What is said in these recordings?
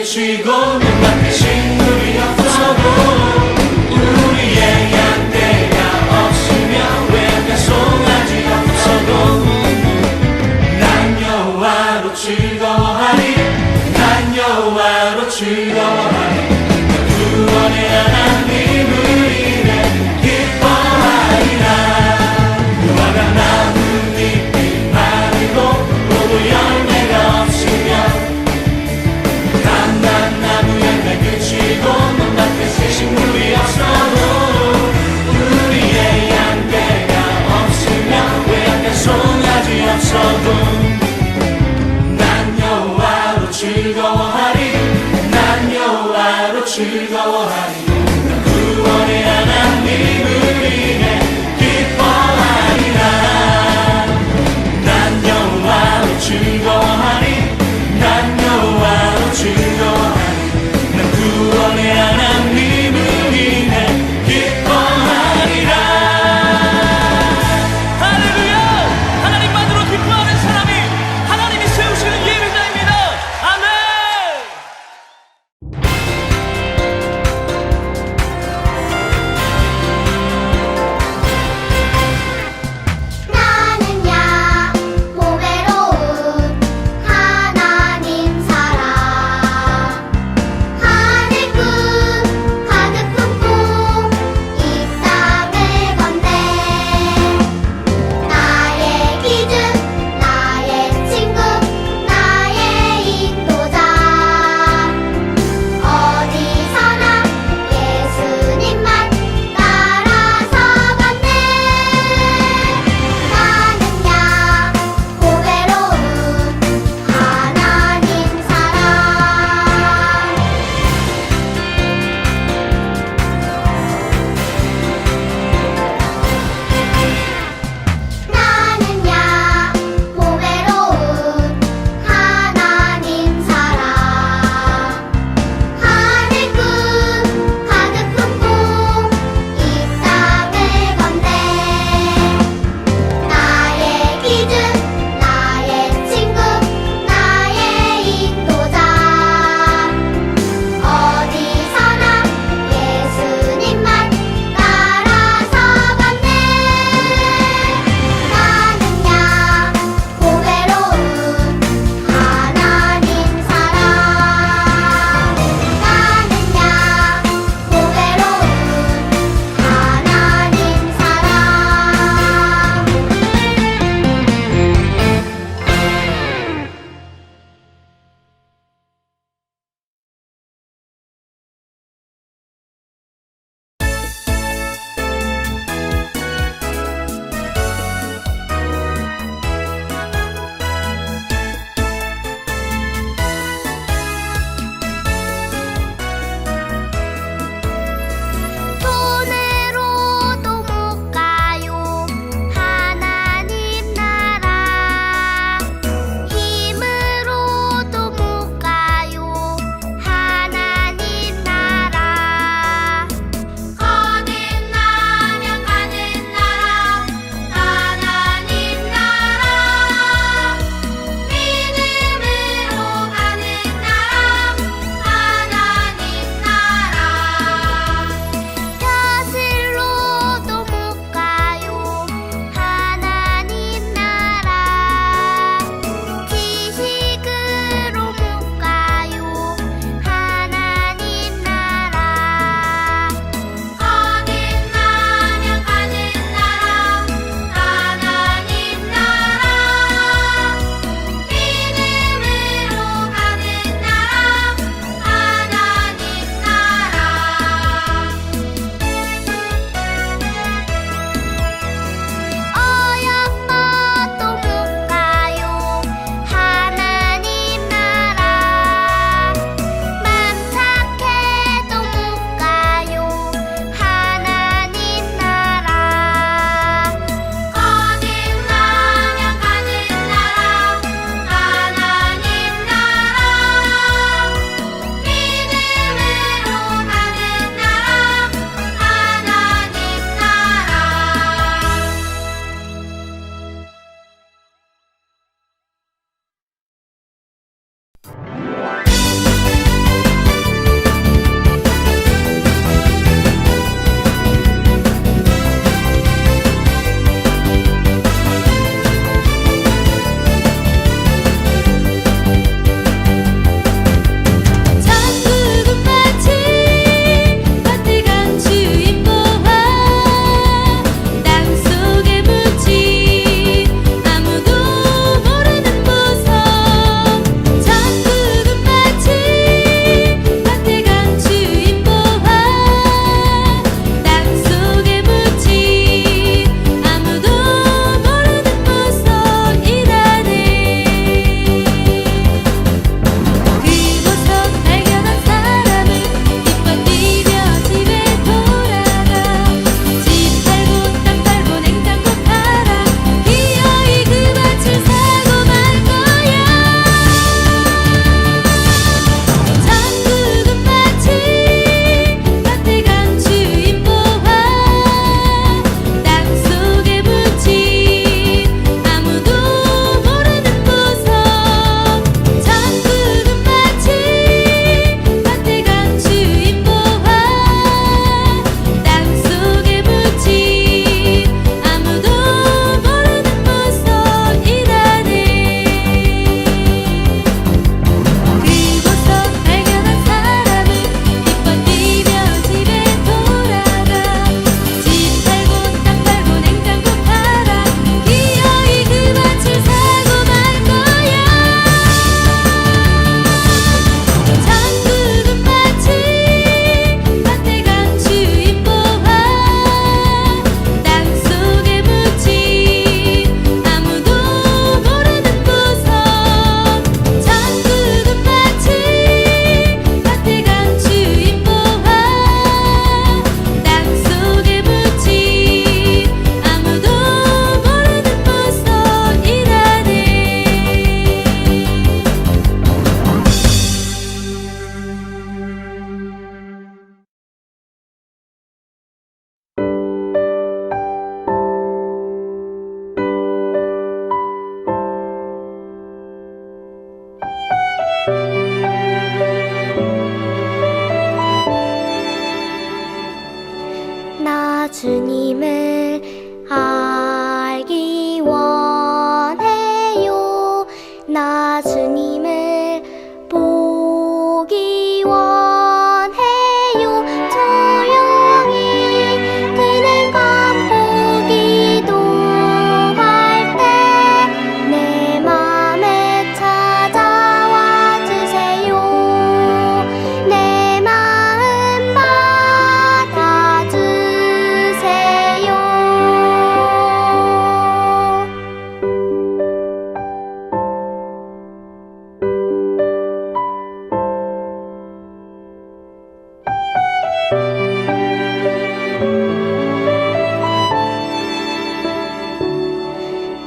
그치고 눈앞에 신물이 없어도 우리의 양떼가 없으면 외양간 송아지 없어도 난 여호와로 즐거워하리 난 여호와로 즐거워하리 구원의 하나님을 인해 기뻐하리라 무화과 나뭇잎이 마르고 포도 열매가 없으면 단단나무 열매 그치고 눈앞에 식물이 없어도 우리의 양떼가 없으면 외양간 송아지 없어도 난 여호와로 즐거워하리 난 여호와로 즐거워하리 구원의 하나님을 인해 기뻐하리라 난 여호와로 즐거워하리 난 여호와로 즐거워하리 난 구원의 하나님을 인해 기뻐하리라. 할렐루야! 하나님만으로 기뻐하는 사람이 하나님이 세우시는 예배자입니다. 아멘! 나 주님을 알기 원해요. 나 주님을 보기 원해요. 조용히 그늘 감고 기도할 때 내 맘에 찾아와 주세요. 내 마음 받아주세요.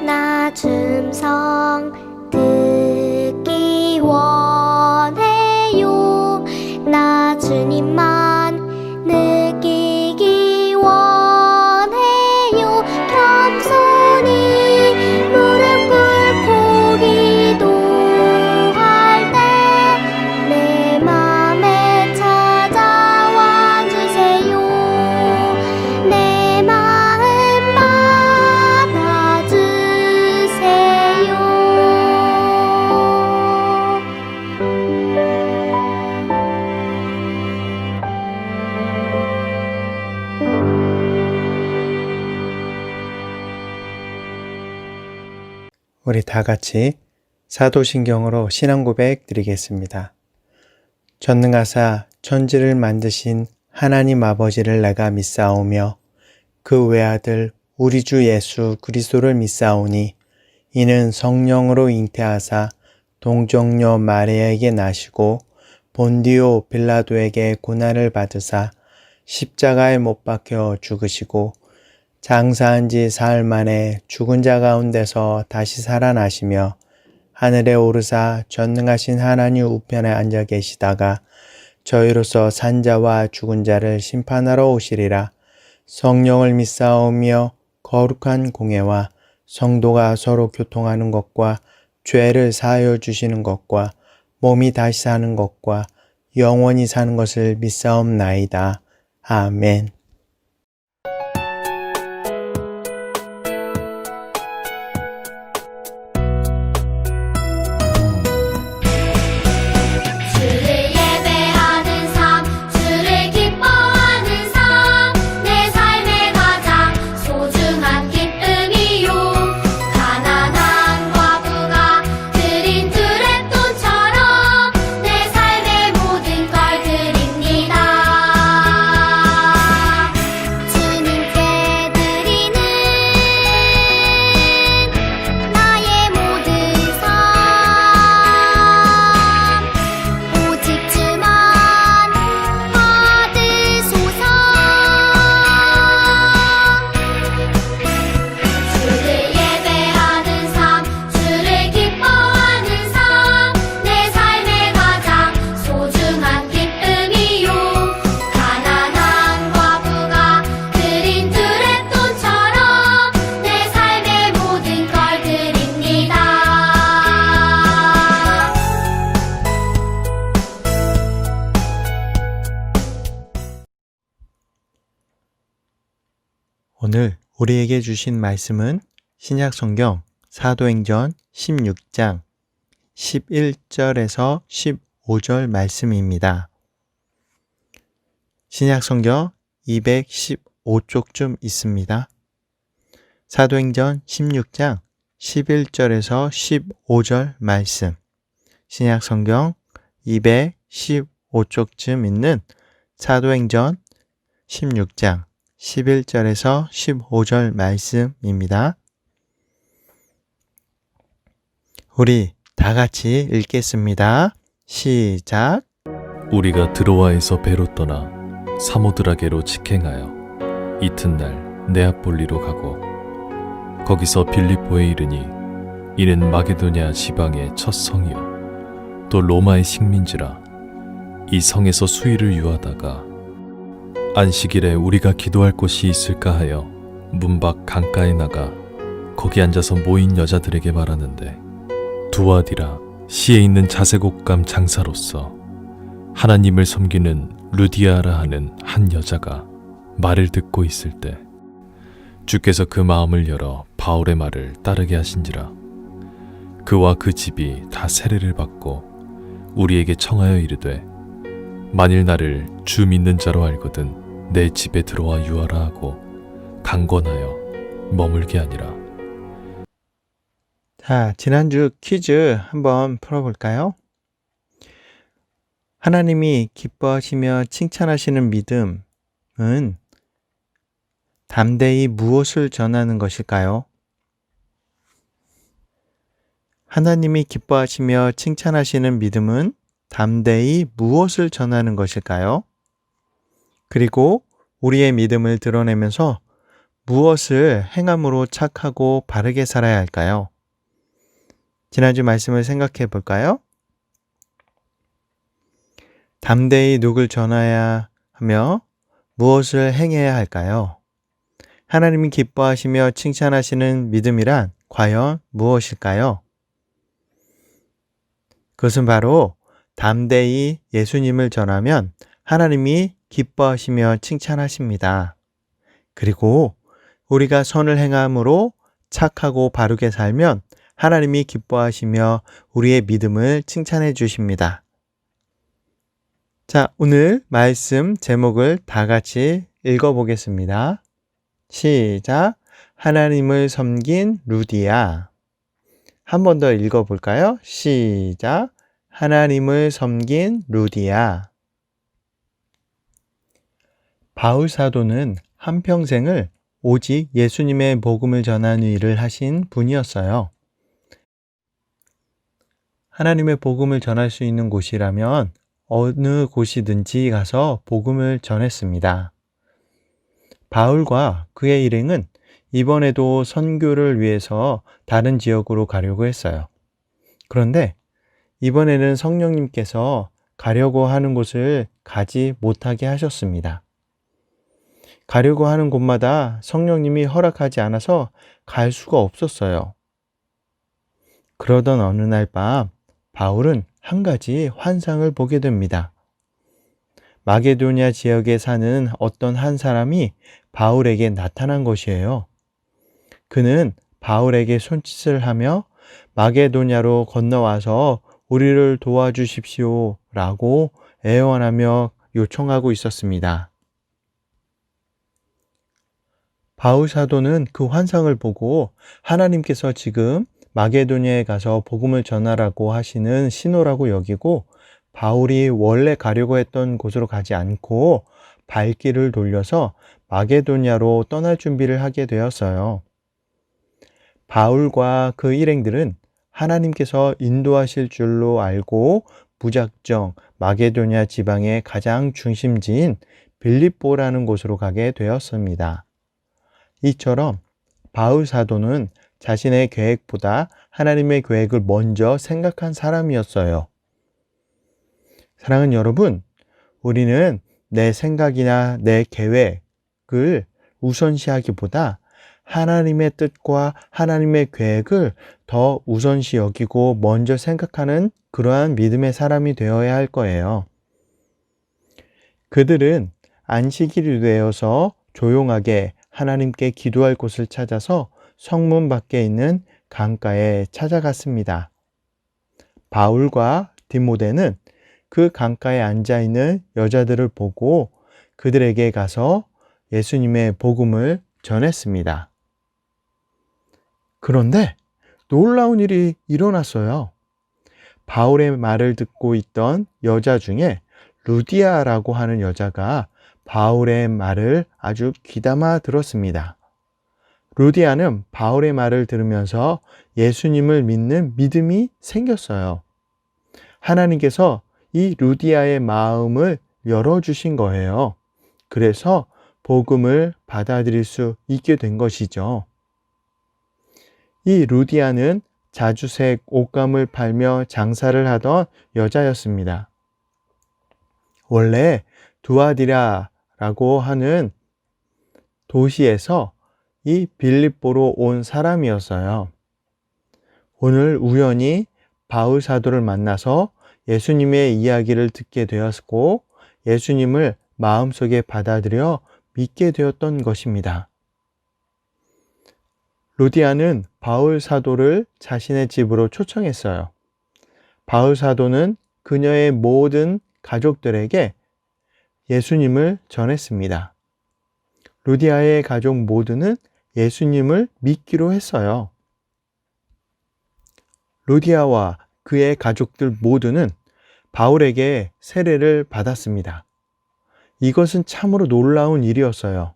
나 춤성 듣기 원해요. 나 주님만 느끼기 원해요. 겸손히 무릎 꿇고 기도할 때 내 맘에 찾아와 주세요. 내 마음 받아주세요. 우리 다 같이 사도신경으로 신앙 고백 드리겠습니다. 전능하사 천지를 만드신 하나님 아버지를 내가 믿사오며 그 외아들 우리 주 예수 그리스도를 믿사오니 이는 성령으로 잉태하사 동정녀 마리아에게 나시고 본디오 빌라도에게 고난을 받으사 십자가에 못 박혀 죽으시고 장사한 지 사흘 만에 죽은 자 가운데서 다시 살아나시며 하늘에 오르사 전능하신 하나님 우편에 앉아 계시다가 저희로서 산 자와 죽은 자를 심판하러 오시리라. 성령을 믿사오며 거룩한 공예와 성도가 서로 교통하는 것과 죄를 사하여 주시는 것과 몸이 다시 사는 것과 영원히 사는 것을 믿사옵나이다. 아멘. 주를 예배하는 삶, 주를 기뻐하는 삶, 내 삶의 가장 소중한 기쁨이요. 가난한 과부가 드린 두랩돈처럼 내 삶의 모든 걸 드립니다. 주님께 드리는 나의 모든 삶, 오직 주만 받으소서. 주를 예배하는 삶, 주를 기뻐하는 삶, 내 삶의 가장 소중한 기쁨이요. 가난한 과부가 드린 두랩돈처럼 내 삶의 모든 걸 드립니다. 오늘 우리에게 주신 말씀은 신약성경 사도행전 16장 11절에서 15절 말씀입니다. 신약성경 215쪽쯤 있습니다. 사도행전 16장 11절에서 15절 말씀, 신약성경 215쪽쯤 있는 사도행전 16장 11절에서 15절 말씀입니다. 우리 다 같이 읽겠습니다. 시작. 우리가 드로아에서 배로 떠나 사모드라게로 직행하여 이튿날 네아폴리로 가고 거기서 빌립보에 이르니 이는 마게도냐 지방의 첫 성이요 또 로마의 식민지라. 이 성에서 수일을 유하다가 안식일에 우리가 기도할 곳이 있을까 하여 문 밖 강가에 나가 거기 앉아서 모인 여자들에게 말하는데 두아디라 시에 있는 자색옷감 장사로서 하나님을 섬기는 루디아라 하는 한 여자가 말을 듣고 있을 때 주께서 그 마음을 열어 바울의 말을 따르게 하신지라. 그와 그 집이 다 세례를 받고 우리에게 청하여 이르되 만일 나를 주 믿는 자로 알거든 내 집에 들어와 유하라 하고 강권하여 머물게 하니라. 자, 지난주 퀴즈 한번 풀어볼까요? 하나님이 기뻐하시며 칭찬하시는 믿음은 담대히 무엇을 전하는 것일까요? 하나님이 기뻐하시며 칭찬하시는 믿음은 담대히 무엇을 전하는 것일까요? 그리고 우리의 믿음을 드러내면서 무엇을 행함으로 착하고 바르게 살아야 할까요? 지난주 말씀을 생각해 볼까요? 담대히 누굴 전해야 하며 무엇을 행해야 할까요? 하나님이 기뻐하시며 칭찬하시는 믿음이란 과연 무엇일까요? 그것은 바로 담대히 예수님을 전하면 하나님이 기뻐하시며 칭찬하십니다. 그리고 우리가 선을 행함으로 착하고 바르게 살면 하나님이 기뻐하시며 우리의 믿음을 칭찬해 주십니다. 자, 오늘 말씀 제목을 다 같이 읽어보겠습니다. 시작. 하나님을 섬긴 루디아. 한 번 더 읽어볼까요? 시작. 하나님을 섬긴 루디아. 바울 사도는 한평생을 오직 예수님의 복음을 전하는 일을 하신 분이었어요. 하나님의 복음을 전할 수 있는 곳이라면 어느 곳이든지 가서 복음을 전했습니다. 바울과 그의 일행은 이번에도 선교를 위해서 다른 지역으로 가려고 했어요. 그런데 이번에는 성령님께서 가려고 하는 곳을 가지 못하게 하셨습니다. 가려고 하는 곳마다 성령님이 허락하지 않아서 갈 수가 없었어요. 그러던 어느 날 밤 바울은 한 가지 환상을 보게 됩니다. 마게도냐 지역에 사는 어떤 한 사람이 바울에게 나타난 것이에요. 그는 바울에게 손짓을 하며 마게도냐로 건너와서 우리를 도와주십시오 라고 애원하며 요청하고 있었습니다. 바울 사도는 그 환상을 보고 하나님께서 지금 마게도냐에 가서 복음을 전하라고 하시는 신호라고 여기고 바울이 원래 가려고 했던 곳으로 가지 않고 발길을 돌려서 마게도냐로 떠날 준비를 하게 되었어요. 바울과 그 일행들은 하나님께서 인도하실 줄로 알고 무작정 마게도냐 지방의 가장 중심지인 빌립보라는 곳으로 가게 되었습니다. 이처럼 바울 사도는 자신의 계획보다 하나님의 계획을 먼저 생각한 사람이었어요. 사랑하는 여러분, 우리는 내 생각이나 내 계획을 우선시하기보다 하나님의 뜻과 하나님의 계획을 더 우선시 여기고 먼저 생각하는 그러한 믿음의 사람이 되어야 할 거예요. 그들은 안식일이 되어서 조용하게 하나님께 기도할 곳을 찾아서 성문 밖에 있는 강가에 찾아갔습니다. 바울과 디모데는 그 강가에 앉아 있는 여자들을 보고 그들에게 가서 예수님의 복음을 전했습니다. 그런데 놀라운 일이 일어났어요. 바울의 말을 듣고 있던 여자 중에 루디아라고 하는 여자가 바울의 말을 아주 귀담아 들었습니다. 루디아는 바울의 말을 들으면서 예수님을 믿는 믿음이 생겼어요. 하나님께서 이 루디아의 마음을 열어주신 거예요. 그래서 복음을 받아들일 수 있게 된 것이죠. 이 루디아는 자주색 옷감을 팔며 장사를 하던 여자였습니다. 원래 두아디라라고 하는 도시에서 이 빌립보로 온 사람이었어요. 오늘 우연히 바울 사도를 만나서 예수님의 이야기를 듣게 되었고 예수님을 마음속에 받아들여 믿게 되었던 것입니다. 루디아는 바울 사도를 자신의 집으로 초청했어요. 바울 사도는 그녀의 모든 가족들에게 예수님을 전했습니다. 루디아의 가족 모두는 예수님을 믿기로 했어요. 루디아와 그의 가족들 모두는 바울에게 세례를 받았습니다. 이것은 참으로 놀라운 일이었어요.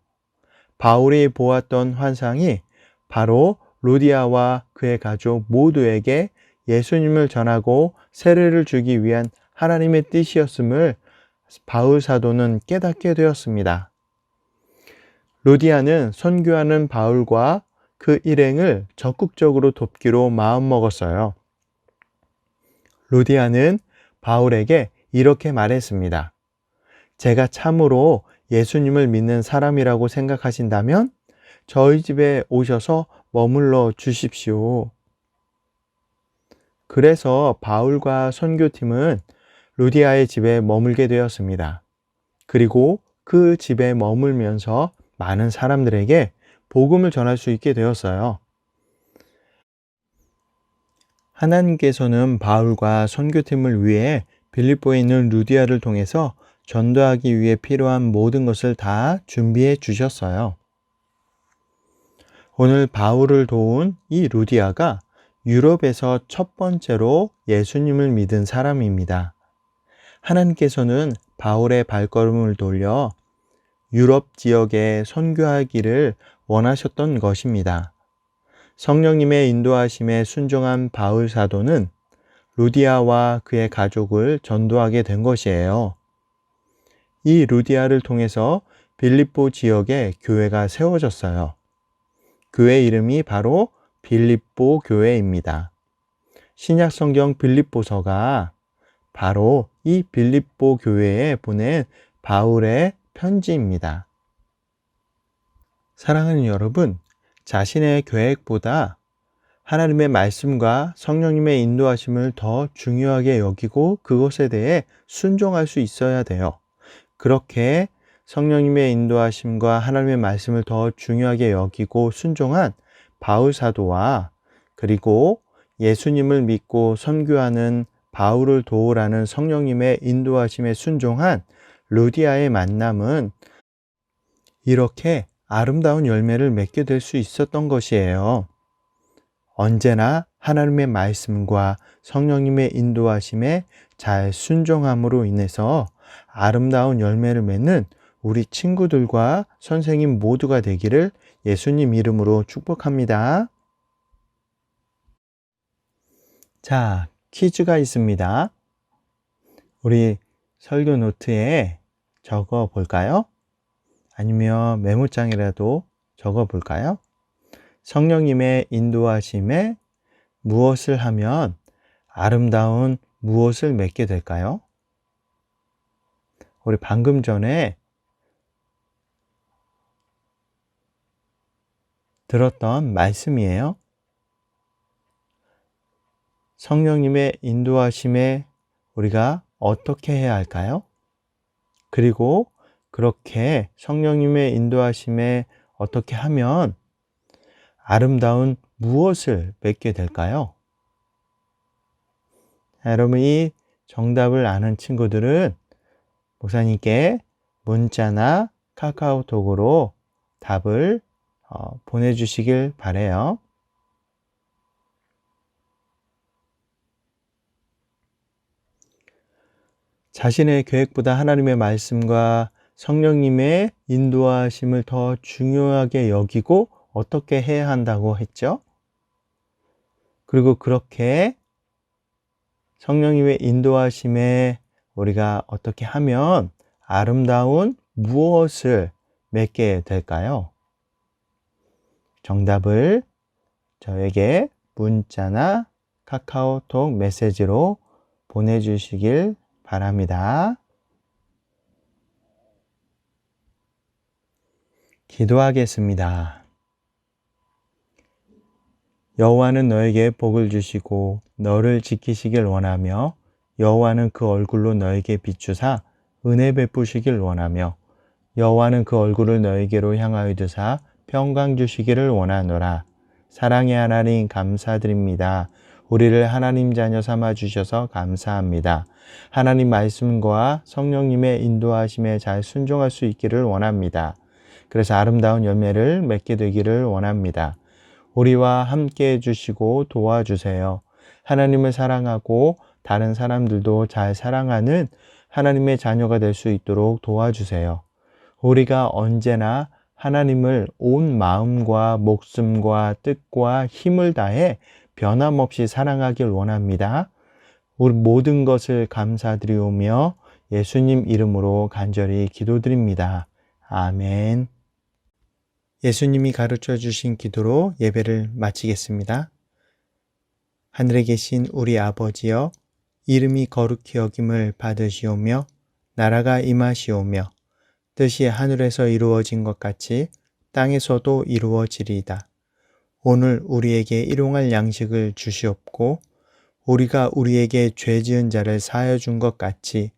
바울이 보았던 환상이 바로 루디아와 그의 가족 모두에게 예수님을 전하고 세례를 주기 위한 하나님의 뜻이었음을 바울 사도는 깨닫게 되었습니다. 루디아는 선교하는 바울과 그 일행을 적극적으로 돕기로 마음먹었어요. 루디아는 바울에게 이렇게 말했습니다. 제가 참으로 예수님을 믿는 사람이라고 생각하신다면 저희 집에 오셔서 머물러 주십시오. 그래서 바울과 선교팀은 루디아의 집에 머물게 되었습니다. 그리고 그 집에 머물면서 많은 사람들에게 복음을 전할 수 있게 되었어요. 하나님께서는 바울과 선교팀을 위해 빌립보에 있는 루디아를 통해서 전도하기 위해 필요한 모든 것을 다 준비해 주셨어요. 오늘 바울을 도운 이 루디아가 유럽에서 첫 번째로 예수님을 믿은 사람입니다. 하나님께서는 바울의 발걸음을 돌려 유럽 지역에 선교하기를 원하셨던 것입니다. 성령님의 인도하심에 순종한 바울 사도는 루디아와 그의 가족을 전도하게 된 것이에요. 이 루디아를 통해서 빌립보 지역에 교회가 세워졌어요. 교회 이름이 바로 빌립보 교회입니다. 신약 성경 빌립보서가 바로 이 빌립보 교회에 보낸 바울의 편지입니다. 사랑하는 여러분, 자신의 계획보다 하나님의 말씀과 성령님의 인도하심을 더 중요하게 여기고 그것에 대해 순종할 수 있어야 돼요. 그렇게 성령님의 인도하심과 하나님의 말씀을 더 중요하게 여기고 순종한 바울 사도와 그리고 예수님을 믿고 선교하는 바울을 도우라는 성령님의 인도하심에 순종한 루디아의 만남은 이렇게 아름다운 열매를 맺게 될 수 있었던 것이에요. 언제나 하나님의 말씀과 성령님의 인도하심에 잘 순종함으로 인해서 아름다운 열매를 맺는 우리 친구들과 선생님 모두가 되기를 예수님 이름으로 축복합니다. 자, 퀴즈가 있습니다. 우리 설교 노트에 적어 볼까요? 아니면 메모장이라도 적어 볼까요? 성령님의 인도하심에 무엇을 하면 아름다운 무엇을 맺게 될까요? 우리 방금 전에 들었던 말씀이에요. 성령님의 인도하심에 우리가 어떻게 해야 할까요? 그리고 그렇게 성령님의 인도하심에 어떻게 하면 아름다운 무엇을 맺게 될까요? 여러분, 이 정답을 아는 친구들은 목사님께 문자나 카카오톡으로 답을 보내주시길 바라요. 자신의 계획보다 하나님의 말씀과 성령님의 인도하심을 더 중요하게 여기고 어떻게 해야 한다고 했죠? 그리고 그렇게 성령님의 인도하심에 우리가 어떻게 하면 아름다운 무엇을 맺게 될까요? 정답을 저에게 문자나 카카오톡 메시지로 보내주시길 바랍니다. 기도하겠습니다. 여호와는 너에게 복을 주시고 너를 지키시길 원하며 여호와는 그 얼굴로 너에게 비추사 은혜 베푸시길 원하며 여호와는 그 얼굴을 너희에게로 향하여 드사 평강 주시기를 원하노라. 사랑의 하나님 감사드립니다. 우리를 하나님 자녀 삼아 주셔서 감사합니다. 하나님 말씀과 성령님의 인도하심에 잘 순종할 수 있기를 원합니다. 그래서 아름다운 열매를 맺게 되기를 원합니다. 우리와 함께 해주시고 도와주세요. 하나님을 사랑하고 다른 사람들도 잘 사랑하는 하나님의 자녀가 될 수 있도록 도와주세요. 우리가 언제나 하나님을 온 마음과 목숨과 뜻과 힘을 다해 변함없이 사랑하길 원합니다. 우리 모든 것을 감사드리오며 예수님 이름으로 간절히 기도드립니다. 아멘. 예수님이 가르쳐 주신 기도로 예배를 마치겠습니다. 하늘에 계신 우리 아버지여, 이름이 거룩히 여김을 받으시오며 나라가 임하시오며 뜻이 하늘에서 이루어진 것 같이 땅에서도 이루어지리이다. 오늘 우리에게 일용할 양식을 주시옵고 우리가 우리에게 죄 지은 자를 사하여 준 것 같이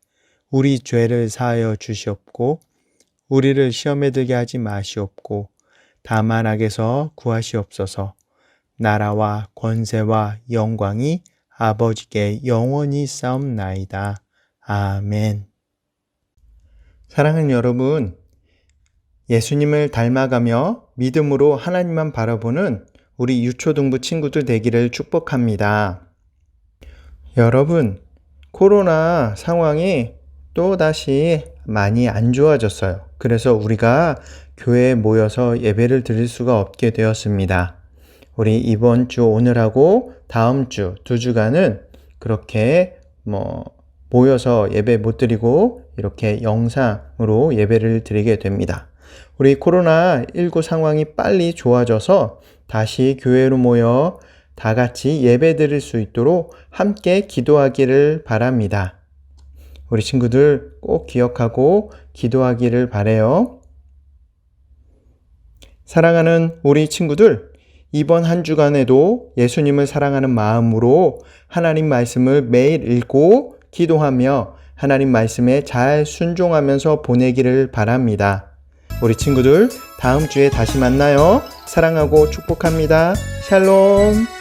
우리 죄를 사하여 주시옵고 우리를 시험에 들게 하지 마시옵고 다만 악에서 구하시옵소서. 나라와 권세와 영광이 아버지께 영원히 싸움나이다. 아멘. 사랑하는 여러분, 예수님을 닮아가며 믿음으로 하나님만 바라보는 우리 유초등부 친구들 되기를 축복합니다. 여러분, 코로나 상황이 또다시 많이 안 좋아졌어요. 그래서 우리가 교회에 모여서 예배를 드릴 수가 없게 되었습니다. 우리 이번 주 오늘하고 다음 주 2주간은 그렇게 모여서 예배 못 드리고 이렇게 영상으로 예배를 드리게 됩니다. 우리 코로나19 상황이 빨리 좋아져서 다시 교회로 모여 다 같이 예배 드릴 수 있도록 함께 기도하기를 바랍니다. 우리 친구들 꼭 기억하고 기도하기를 바라요. 사랑하는 우리 친구들, 이번 한 주간에도 예수님을 사랑하는 마음으로 하나님 말씀을 매일 읽고 기도하며 하나님 말씀에 잘 순종하면서 보내기를 바랍니다. 우리 친구들 다음 주에 다시 만나요. 사랑하고 축복합니다. 샬롬.